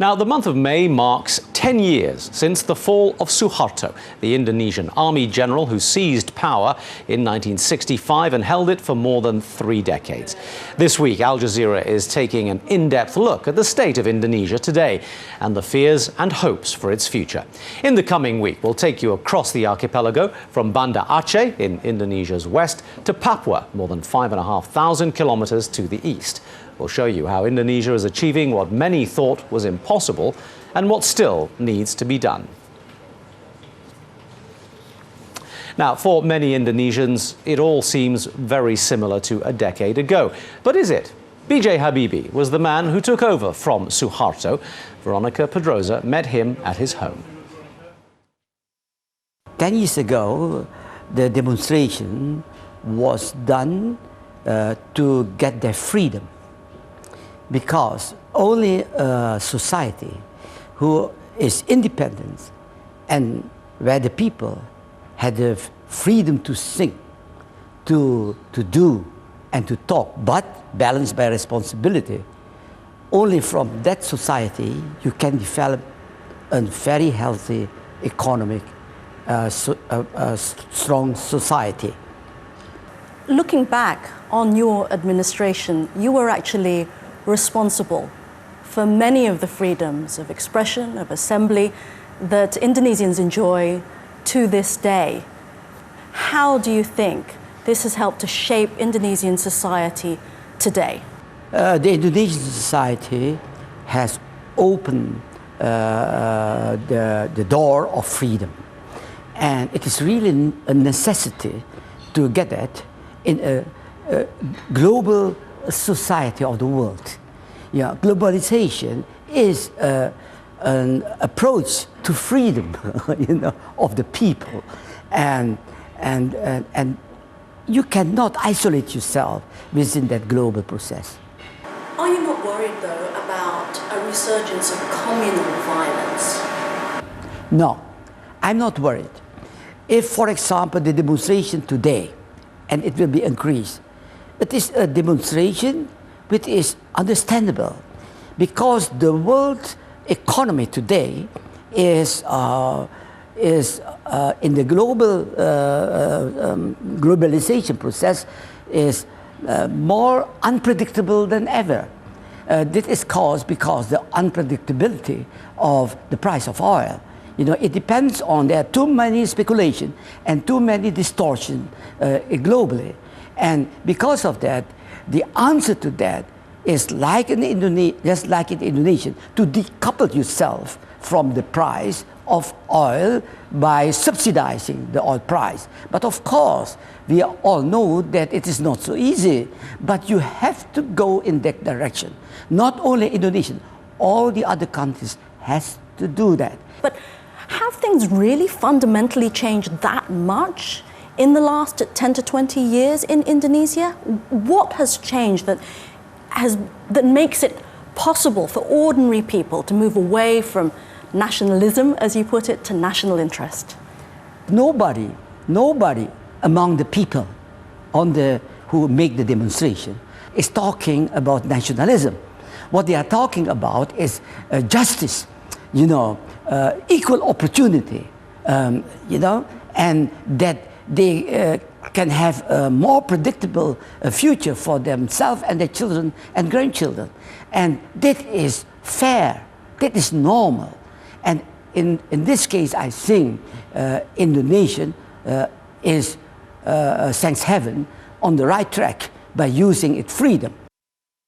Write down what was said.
Now, the month of May marks 10 years since the fall of Suharto, the Indonesian army general who seized power in 1965 and held it for more than 3 decades. This week, Al Jazeera is taking an in-depth look at the state of Indonesia today and the fears and hopes for its future. In the coming week, we'll take you across the archipelago from Banda Aceh in Indonesia's west to Papua, more than 5,500 kilometers to the east. We'll show you how Indonesia is achieving what many thought was impossible and what still needs to be done. Now, for many Indonesians, it all seems very similar to a decade ago. But is it? B.J. Habibie was the man who took over from Suharto. Veronica Pedrosa met him at his home. 10 years ago, the demonstration was done to get their freedom. Because only a society who is independent and where the people had the freedom to think, to do and to talk, but balanced by responsibility, only from that society you can develop a very healthy economic, strong society. Looking back on your administration, you were actually responsible for many of the freedoms of expression, of assembly that Indonesians enjoy to this day. How do you think this has helped to shape Indonesian society today? The Indonesian society has opened the door of freedom. And it is really a necessity to get that in a global society of the world. Yeah, globalization is an approach to freedom, of the people, and you cannot isolate yourself within that global process. Are you not worried, though, about a resurgence of communal violence? No, I'm not worried. If, for example, the demonstration today, and it will be increased, it is a demonstration which is understandable because the world economy today is in the global globalization process is more unpredictable than ever. This is caused because the unpredictability of the price of oil. It depends on there are too many speculation and too many distortion globally. And because of that, the answer to that is just like in Indonesia, to decouple yourself from the price of oil by subsidizing the oil price. But of course, we all know that it is not so easy, but you have to go in that direction. Not only Indonesia, all the other countries has to do that. But have things really fundamentally changed that much in the last 10 to 20 years in Indonesia? What has changed that makes it possible for ordinary people to move away from nationalism, as you put it, to national interest? Nobody among the people who make the demonstration is talking about nationalism. What they are talking about is justice, equal opportunity, and that they can have a more predictable future for themselves and their children and grandchildren. And that is fair, that is normal. And in this case, I think Indonesia is, thanks heaven, on the right track by using its freedom.